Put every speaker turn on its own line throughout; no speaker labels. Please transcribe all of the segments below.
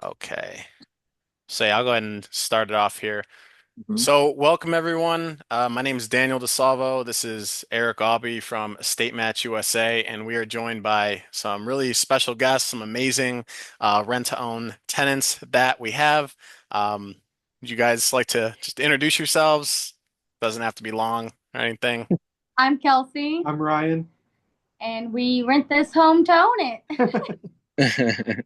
Okay. So yeah, I'll go ahead and start it off here.
Mhm.
So welcome everyone. My name is Daniel DeSalvo. This is Eric Aubie from EstateMatchUSA, and we are joined by some really special guests, some amazing rent-to-own tenants that we have. Would you guys like to just introduce yourselves? Doesn't have to be long or anything.
I'm Kelsey,
I'm Ryan.
and we rent this home to own it.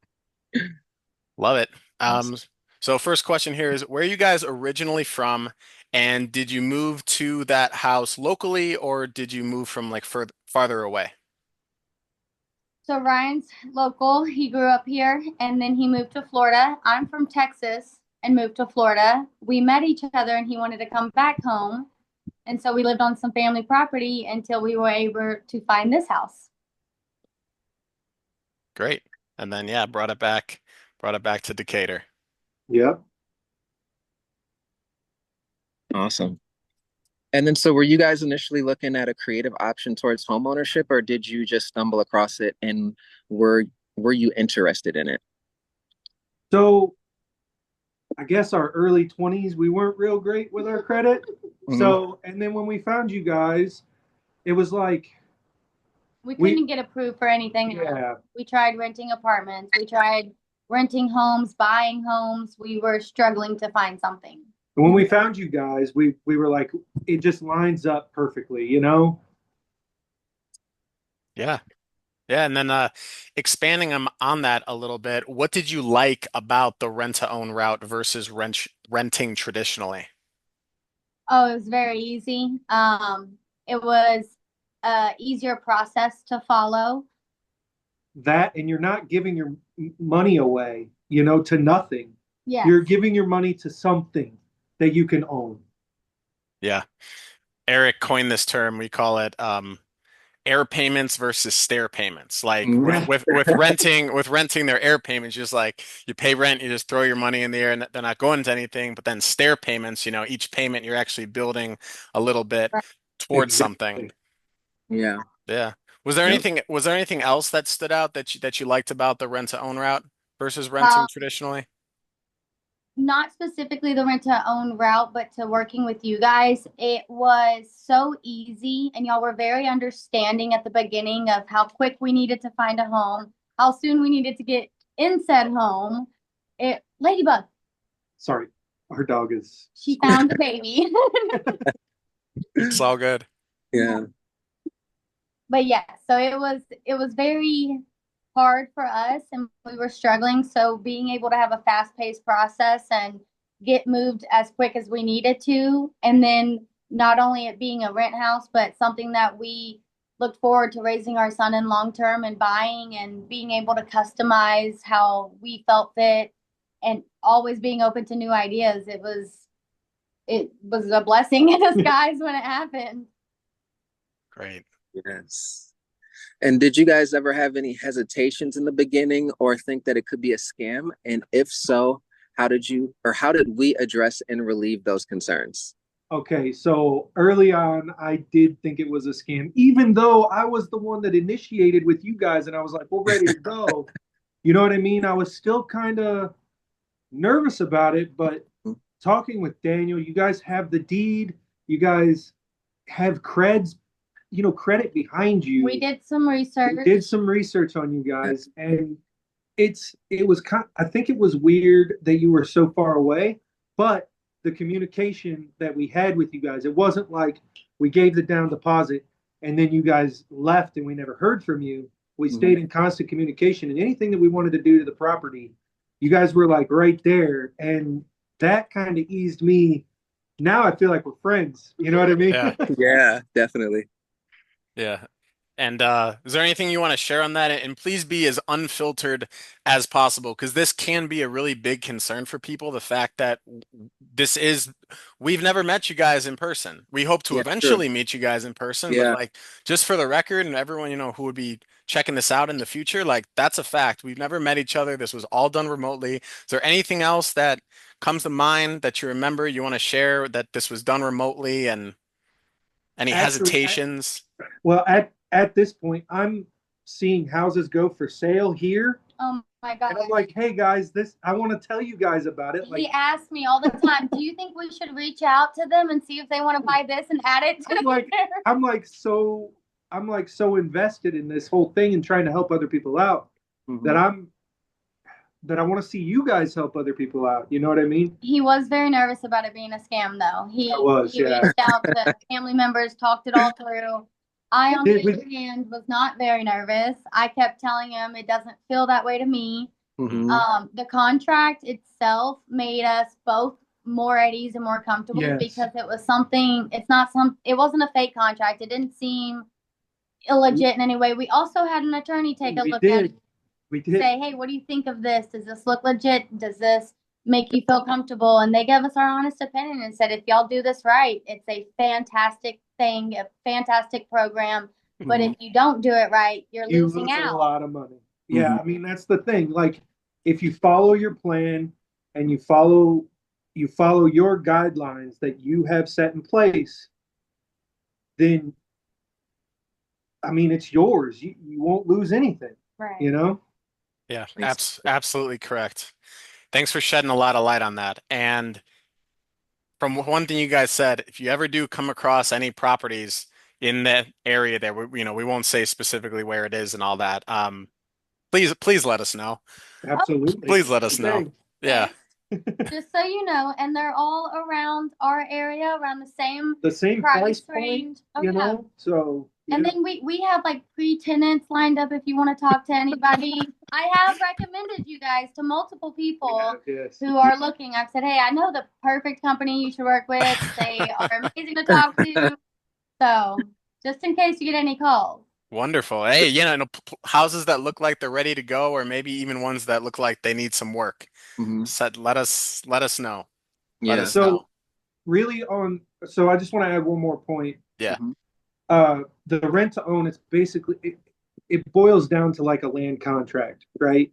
Love it. Um,
Awesome.
so first question here is, where are you guys originally from, and did you move to that house locally, or did you move from like farther away?
So Ryan's local. He grew up here and then he moved to Florida. I'm from Texas and moved to Florida. We met each other and he wanted to come back home. And so we lived on some family property until we were able to find this house.
Great. And then yeah, brought it back to Decatur.
Yep.
Awesome. And then, so were you guys initially looking at a creative option towards homeownership, or did you just stumble across it and were were you interested in it?
So I guess our early 20s, we weren't real great with our credit.
Mhm.
So, and then when we found you guys, it was like,
We
we,
couldn't get approved for anything else.
yeah.
We tried renting apartments. We tried renting homes, buying homes. We were struggling to find something.
And when we found you guys, we were like, it just lines up perfectly, you know?
Yeah. Yeah, and then expanding on that a little bit, what did you like about the rent-to-own route versus renting traditionally?
Oh, it was very easy. It was a easier process to follow.
That, and you're not giving your money away, you know, to nothing.
Yes.
You're giving your money to something that you can own.
Yeah. Eric coined this term. We call it air payments versus stair payments. Like with
Mhm.
with with renting with renting their air payments, just like you pay rent, you just throw your money in the air and they're not going to anything. But then stair payments, each payment you're actually building a little bit
Right.
towards something.
Exactly.
Yeah.
Yeah. Was there
Yep.
anything else that stood out that you liked about the rent to own route versus renting
Um,
traditionally?
Not specifically the rent to own route, but to working with you guys. It was so easy, and y'all were very understanding at the beginning of how quick we needed to find a home, how soon we needed to get in said home. It Ladybug,
Sorry, our dog is
she
squeaking.
found the baby.
It's all good.
Yeah.
But yeah, so it was very hard for us and we were struggling. So being able to have a fast-paced process and get moved as quick as we needed to, and then not only it being a rent house, but something that we looked forward to raising our son in long term and buying and being able to customize how we felt fit and always being open to new ideas. It was a blessing in disguise when it happened.
Great.
Yes. And did you guys ever have any hesitations in the beginning or think that it could be a scam? And if so, how did we address and relieve those concerns?
Okay, so early on, I did think it was a scam, even though I was the one that initiated with you guys and I was like, we're ready to go. You know what I mean? I was still kind of nervous about it, but talking with Daniel, you guys have the deed, you guys have credit behind
We
you.
did some
We did
research.
some research on you guys, and I think it was weird that you were so far away, but the communication that we had with you guys, it wasn't like we gave the down deposit and then you guys left and we never heard from you. We
Mhm.
stayed in constant communication, and anything that we wanted to do to the property, you guys were like right there, and that kind of eased me. Now I feel like we're friends. You know what I mean?
Yeah.
Yeah, definitely.
Yeah. And is there anything you want to share on that? And please be as unfiltered as possible, because this can be a really big concern for people. The fact that we've never met you guys in person. We hope to
Yeah, true.
eventually meet you guys in person, but
Yeah.
like just for the record and everyone, who would be checking this out in the future, like that's a fact. We've never met each other. This was all done remotely. Is there anything else that comes to mind that you remember you want to share that this was done remotely and any
Actually,
hesitations?
well, at this point, I'm seeing houses go for sale here,
Oh my God.
And I'm like, hey guys, I want to tell you guys about it.
He asks me all the time, do you think we should reach out to them and see if they want to buy this and add it to
I'm like so invested in this whole thing and trying to help other people out that I want to see you guys help other people out. You know what I mean?
He was very nervous about it being a scam, though. He
yeah.
reached out to family members, talked it all through. I, on the other hand, was not very nervous. I kept telling him it doesn't feel that way to me. The contract itself made us both more at ease and more comfortable because it was something, it wasn't a fake contract. It didn't seem illegit in any way. We also had an attorney take a look at it.
We did.
Say, hey, what do you think of this? Does this look legit? Does this make you feel comfortable? And they gave us our honest opinion and said, if y'all do this right, it's a fantastic thing, a fantastic program. But if you don't do it right, you're losing out.
A lot of money. Yeah, I mean, that's the thing. Like, if you follow your plan and you follow your guidelines that you have set in place, then I mean, it's yours. You won't lose anything.
Right.
You know?
Yeah, absolutely correct. Thanks for shedding a lot of light on that. And from one thing you guys said, if you ever do come across any properties in that area there, we won't say specifically where it is and all that. Please let us know.
Absolutely.
Please let us know. Yeah.
Just so you know, and they're all around our area, around the same
price
range.
Point, you know? So
and then we have like pre-tenants lined up if you want to talk to anybody. I have recommended you guys to multiple people who are looking. I've said, hey, I know the perfect company you should work with. They are amazing to talk to. So just in case you get any calls.
Wonderful. Hey, houses that look like they're ready to go, or maybe even ones that look like they need some work. So let us know.
Yeah.
Let us know.
Really so I just want to add one more point.
Yeah.
The rent to own, it's basically it boils down to like a land contract, right?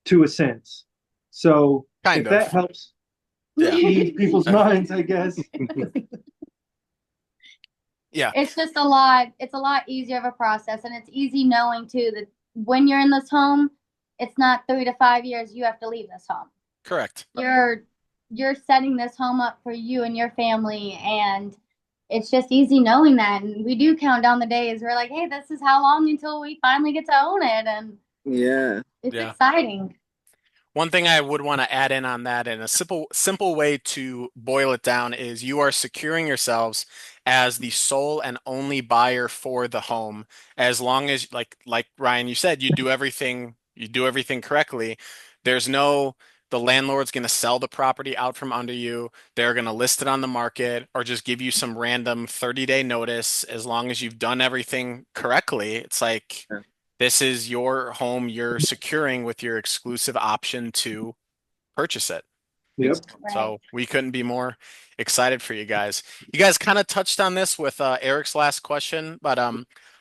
To a sense. So if that helps ease people's minds, I guess.
Yeah.
It's just a lot easier of a process, and it's easy knowing too that when you're in this home, it's not 3 to 5 years you have to leave this home.
Correct.
You're setting this home up for you and your family, and it's just easy knowing that. And we do count down the days. We're like, hey, this is how long until we finally get to own it, and it's exciting.
One thing I would want to add in on that, and a simple way to boil it down, is you are securing yourselves as the sole and only buyer for the home, as long as, like Ryan, you said, you do everything correctly. The landlord's going to sell the property out from under you. They're going to list it on the market or just give you some random 30-day notice. As long as you've done everything correctly, it's like, this is your home you're securing with your exclusive option to purchase it.
Yep.
So we couldn't be more excited for you guys. You guys kind of touched on this with Eric's last question, but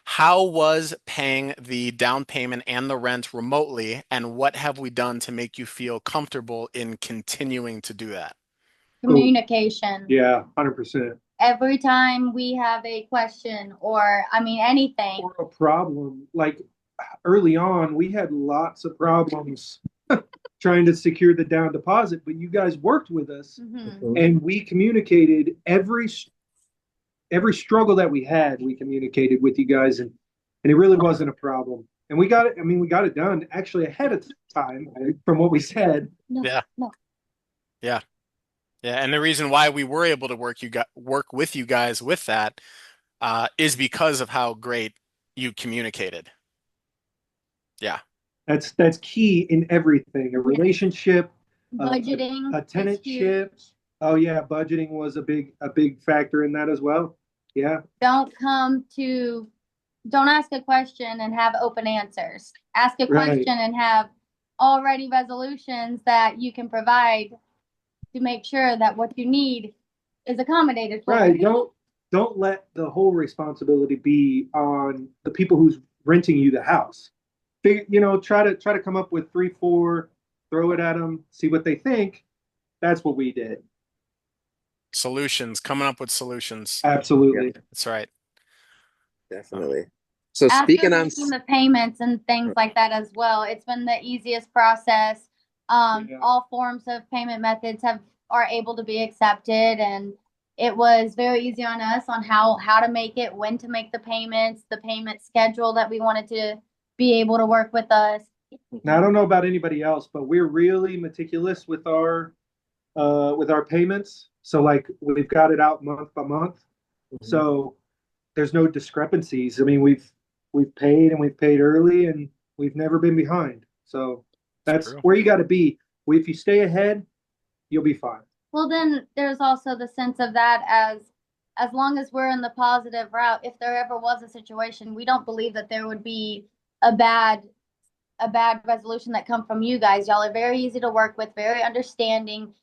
how was paying the down payment and the rent remotely, and what have we done to make you feel comfortable in continuing to do that?
Communication.
Yeah, 100%.
Every time we have a question or, anything.
Or a problem, like early on, we had lots of problems trying to secure the down deposit, but you guys worked with us and we communicated every struggle that we had, we communicated with you guys, and it really wasn't a problem. And we got it. We got it done actually ahead of time from what we said.
Yeah. And the reason why we were able to work with you guys with that is because of how great you communicated. Yeah.
That's key in everything. A relationship,
budgeting,
a tenantship. Oh yeah, budgeting was a big factor in that as well. Yeah.
Don't ask a question and have open answers. Ask a question and have already resolutions that you can provide to make sure that what you need is accommodated for.
Right. Don't let the whole responsibility be on the people who's renting you the house. Try to come up with 3, 4, throw it at them, see what they think. That's what we did.
Solutions, coming up with solutions.
Absolutely.
That's right.
Definitely. So
After
speaking on,
making the payments and things like that as well, it's been the easiest process.
Yeah.
All forms of payment methods are able to be accepted, and it was very easy on us on how to make it, when to make the payments, the payment schedule that we wanted to be able to work with us.
Now I don't know about anybody else, but we're really meticulous with our payments. So like we've got it out month by month. So there's no discrepancies. I mean, we've paid and we've paid early and we've never been behind. So
It's
that's
true.
where you got to be. If you stay ahead, you'll be fine.
Well, then there's also the sense of that as long as we're in the positive route, if there ever was a situation, we don't believe that there would be a bad resolution that come from you guys. Y'all are very easy to work with, very understanding.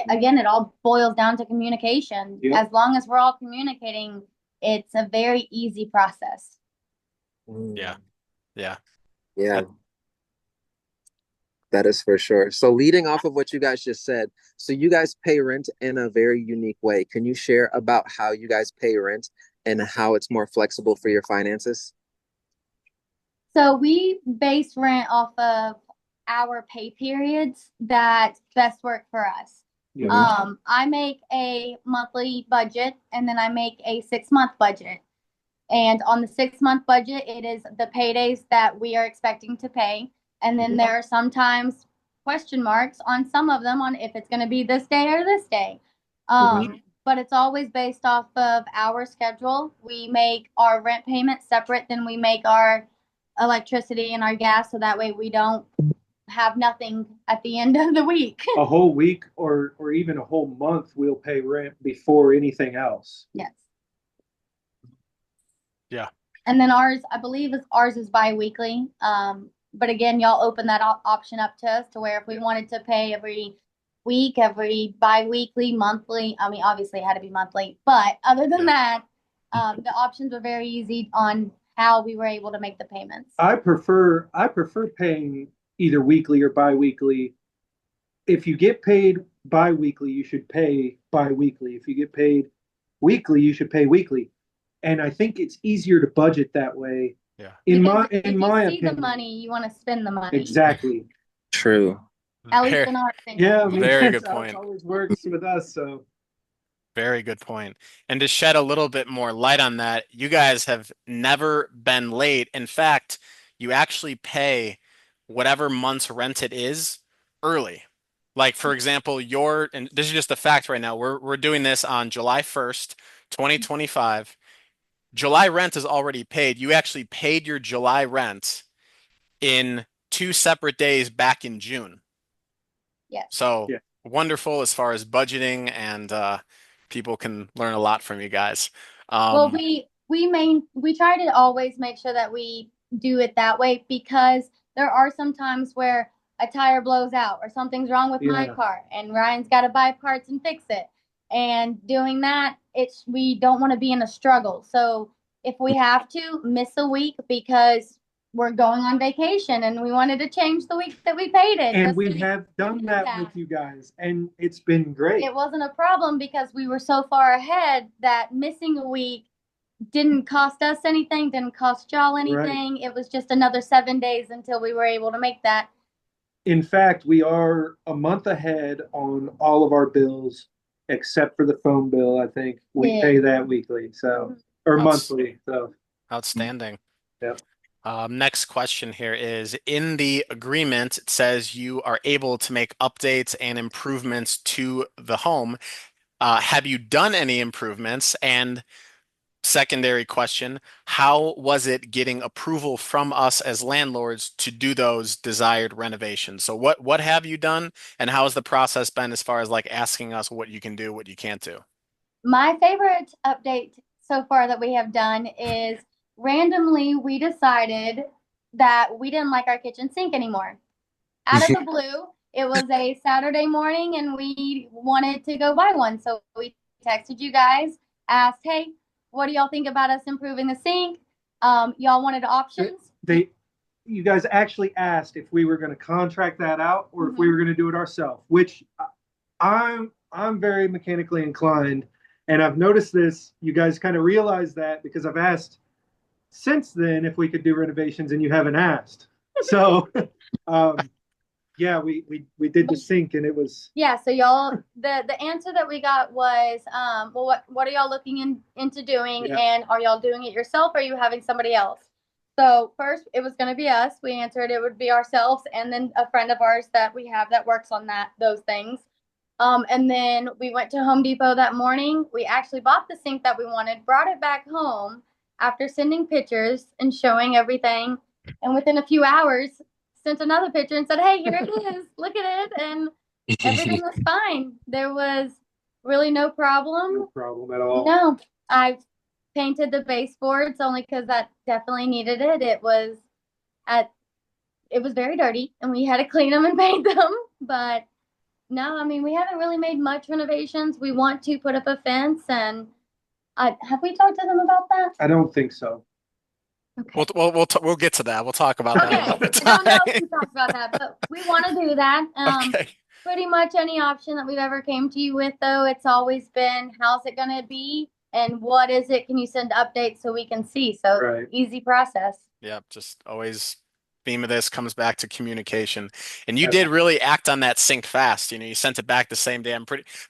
Again, it all boils down to communication.
Yep.
As long as we're all communicating, it's a very easy process.
Yeah. Yeah.
yeah, that is for sure. So leading off of what you guys just said, so you guys pay rent in a very unique way. Can you share about how you guys pay rent and how it's more flexible for your finances?
So we base rent off of our pay periods that best work for us.
Yeah.
I make a monthly budget and then I make a 6-month budget. And on the 6-month budget, it is the paydays that we are expecting to pay. And then there are sometimes question marks on some of them on if it's going to be this day or this day. But it's always based off of our schedule. We make our rent payment separate than we make our electricity and our gas. So that way we don't have nothing at the end of the week.
A whole week or even a whole month, we'll pay rent before anything else.
Yes.
Yeah.
And then I believe ours is bi-weekly. But again, y'all open that option up to us to where if we wanted to pay every week, every bi-weekly, monthly, I mean, obviously it had to be monthly, but other than that, the options were very easy on how we were able to make the payments.
I prefer paying either weekly or bi-weekly. If you get paid bi-weekly, you should pay bi-weekly. If you get paid weekly, you should pay weekly. And I think it's easier to budget that way.
Yeah.
In
Because
my
if you see the money, you want to spend the money.
Exactly.
True.
At least
Very,
in our opinion.
Yeah, I mean,
very
that's
good
how
point.
it always works with us. So
Very good point. And to shed a little bit more light on that, you guys have never been late. In fact, you actually pay whatever month's rent it is early. Like for example, and this is just a fact right now. We're doing this on July 1st, 2025. July rent is already paid. You actually paid your July rent in 2 separate days back in June.
Yes.
So
yeah,
wonderful as far as budgeting, and people can learn a lot from you guys.
Well, we try to always make sure that we do it that way because there are some times where a tire blows out or something's wrong with my
Yeah.
car and Ryan's got to buy parts and fix it. And doing that, we don't want to be in a struggle. So if we have to miss a week because we're going on vacation and we wanted to change the week that we paid it.
and we have done that with you guys, and it's been great.
It wasn't a problem because we were so far ahead that missing a week didn't cost us anything, didn't cost y'all anything. It was just another 7 days until we were able to make that.
In fact, we are a month ahead on all of our bills, except for the phone bill. I think we pay that weekly, so or monthly. So
outstanding.
Yep.
Next question here is, in the agreement, it says you are able to make updates and improvements to the home. Have you done any improvements? And secondary question, how was it getting approval from us as landlords to do those desired renovations? So what have you done, and how has the process been as far as like asking us what you can do, what you can't do?
My favorite update so far that we have done is randomly we decided that we didn't like our kitchen sink anymore. Out of the blue, it was a Saturday morning and we wanted to go buy one. So we texted you guys, asked, hey, what do y'all think about us improving the sink? Y'all wanted options.
You guys actually asked if we were going to contract that out or if we were going to do it ourselves, which I'm very mechanically inclined. And I've noticed this, you guys kind of realize that because I've asked since then if we could do renovations, and you haven't asked. So, um, yeah, we did the sink, and it was
Yeah, so y'all, the answer that we got was, well, what are y'all looking into doing,
Yeah.
and are y'all doing it yourself, or are you having somebody else? So first, it was going to be us. We answered it would be ourselves, and then a friend of ours that we have that works on those things. And then we went to Home Depot that morning. We actually bought the sink that we wanted, brought it back home after sending pictures and showing everything, and within a few hours, sent another picture and said, "Hey, here it is. Look at it." And everything was fine. There was really no problem.
no problem at all.
No, I painted the baseboards only because that definitely needed it. It was very dirty, and we had to clean them and paint them. But no, I mean, we haven't really made much renovations. We want to put up a fence, and have we talked to them about that?
I don't think so.
Okay.
We'll get to that. We'll talk about that
Okay.
another
I don't know if
time.
we talked about that, but we want to do that.
Okay.
Pretty much any option that we've ever came to you with, though, it's always been, how's it going to be? And what is it? Can you send updates so we can see? So
Right.
easy process.
Yep, just always theme of this comes back to communication. And you did really act on that sync fast. You sent it back the same day. I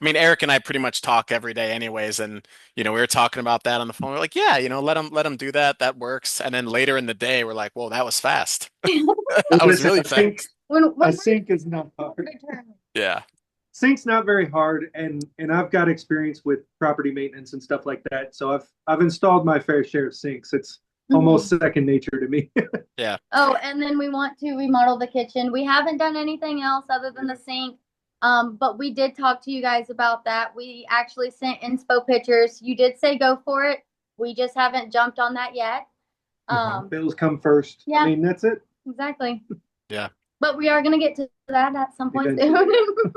mean, Eric and I pretty much talk every day anyways. And, we were talking about that on the phone. We're like, yeah, let them do that. That works. And then later in the day, we're like, whoa, that was fast. That was really fast.
A sink is not hard.
Yeah.
Sink's not very hard, and I've got experience with property maintenance and stuff like that. So I've installed my fair share of sinks. It's almost second nature to me.
Yeah.
Oh, and then we want to remodel the kitchen. We haven't done anything else other than the sink. But we did talk to you guys about that. We actually sent inspo pictures. You did say go for it. We just haven't jumped on that yet.
Bills come first.
Yeah.
I mean, that's it.
Exactly.
Yeah.
But we are going to get to that at some point soon.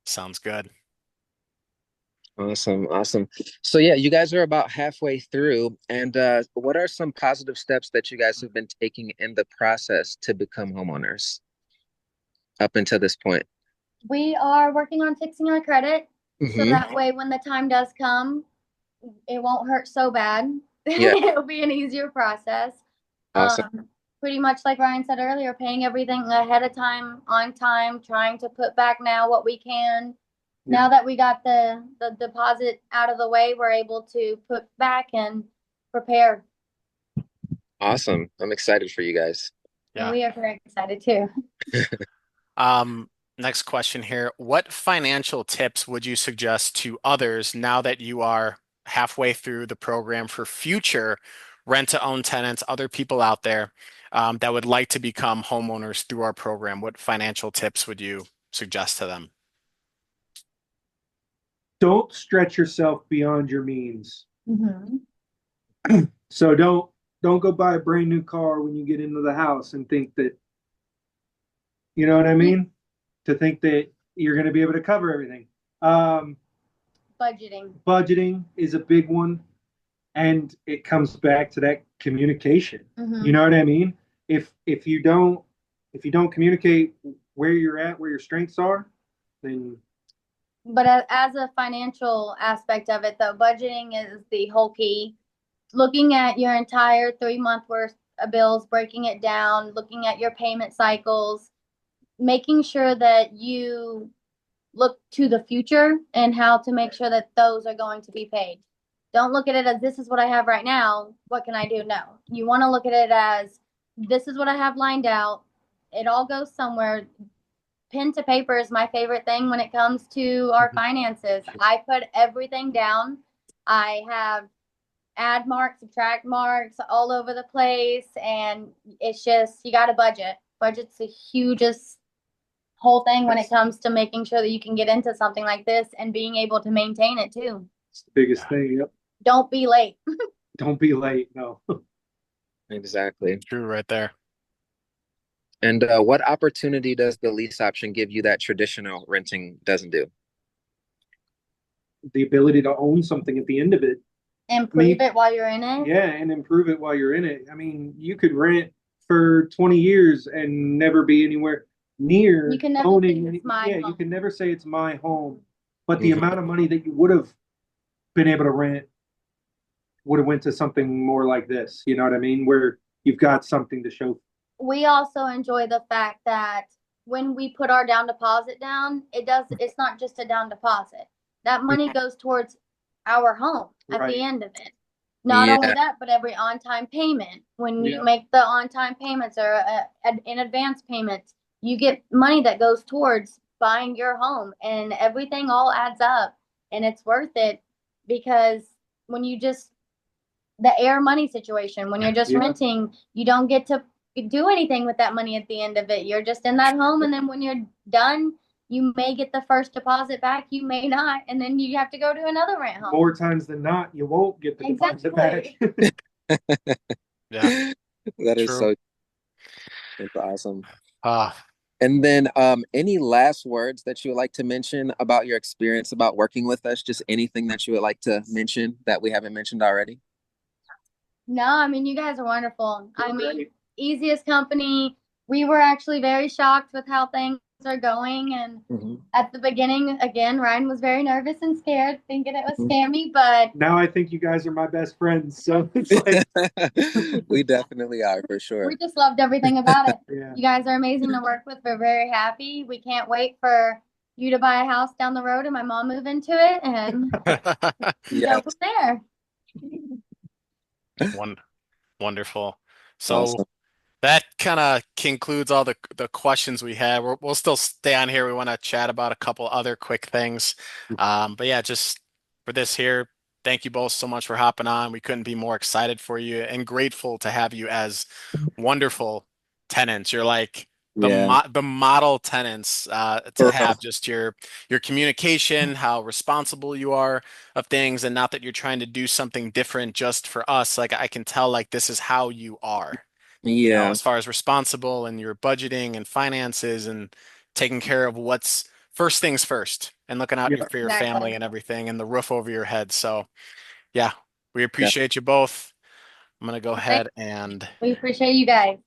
Sounds good.
Awesome. So yeah, you guys are about halfway through, and what are some positive steps that you guys have been taking in the process to become homeowners up until this point?
We are working on fixing our credit, so
Mhm.
that way when the time does come, it won't hurt so bad.
Yeah.
It'll be an easier process.
Awesome.
Pretty much like Ryan said earlier, paying everything ahead of time, on time, trying to put back now what we can.
Yeah.
Now that we got the deposit out of the way, we're able to put back and prepare.
Awesome. I'm excited for you guys.
Yeah.
And we are very excited too.
Next question here. What financial tips would you suggest to others now that you are halfway through the program for future rent-to-own tenants, other people out there that would like to become homeowners through our program? What financial tips would you suggest to them?
Don't stretch yourself beyond your means.
Mm-hmm.
So don't go buy a brand new car when you get into the house and think that, you know what I mean? To think that you're going to be able to cover everything. Budgeting is a big one. And it comes back to that communication.
Mm-hmm.
You know what I mean? If you don't communicate where you're at, where your strengths are, then.
But as a financial aspect of it, though, budgeting is the whole key. Looking at your entire 3-month worth of bills, breaking it down, looking at your payment cycles, making sure that you look to the future and how to make sure that those are going to be paid. Don't look at it as this is what I have right now. What can I do? No, you want to look at it as this is what I have lined out. It all goes somewhere. Pen to paper is my favorite thing when it comes to our finances. I put everything down. I have add marks, subtract marks all over the place. And it's just, you got to budget. Budget's the hugest whole thing when it comes to making sure that you can get into something like this and being able to maintain it too.
It's the biggest thing. Yep.
Don't be late.
Don't be late. No.
Exactly.
True right there.
And what opportunity does the lease option give you that traditional renting doesn't do?
The ability to own something at the end of it.
Improve it while you're in it.
Yeah, and improve it while you're in it. I mean, you could rent for 20 years and never be anywhere near
You can never
owning.
say it's my home.
You can never say it's my home. But the amount of money that you would have been able to rent would have went to something more like this. You know what I mean? Where you've got something to show.
We also enjoy the fact that when we put our down deposit down, it's not just a down deposit. That money goes towards our home at the
Right.
end of it. Not only
Yeah.
that, but every on-time payment. When
Yeah.
you make the on-time payments or in advance payments, you get money that goes towards buying your home, and everything all adds up, and it's worth it because when you just the air money situation, when you're just
Yeah.
renting, you don't get to do anything with that money at the end of it. You're just in that home, and then when you're done, you may get the first deposit back, you may not, and then you have to go to another rent home.
More times than not, you won't get the deposit back.
Yeah,
That is
true.
so, that's awesome.
Ah,
And then any last words that you would like to mention about your experience about working with us? Just anything that you would like to mention that we haven't mentioned already?
No, I mean, you guys are wonderful. I mean, easiest company. We were actually very shocked with how things are going. And at the beginning, again, Ryan was very nervous and scared, thinking it was scammy, but
Now I think you guys are my best friends. So it's like,
we definitely are for sure.
we just loved everything about it.
yeah.
You guys are amazing to work with. We're very happy. We can't wait for you to buy a house down the road and my mom move into it and go
Yes.
from there.
Wonderful. So
Awesome.
that kind of concludes all the questions we had. We'll still stay on here. We want to chat about a couple other quick things. But yeah, just for this here, thank you both so much for hopping on. We couldn't be more excited for you and grateful to have you as wonderful tenants. You're like
Yeah.
the model tenants to
For
have just your communication, how responsible you are of things, and not that you're trying to do something different just for us. Like I can tell like this is how you are, you know,
Yeah.
as far as responsible and your budgeting and finances and taking care of what's first things first and looking out
Yeah.
for your family
Exactly.
and everything and the roof over your head. So, yeah, we
Yeah.
appreciate you both. I'm gonna go
Well, thank
ahead and
We appreciate you guys.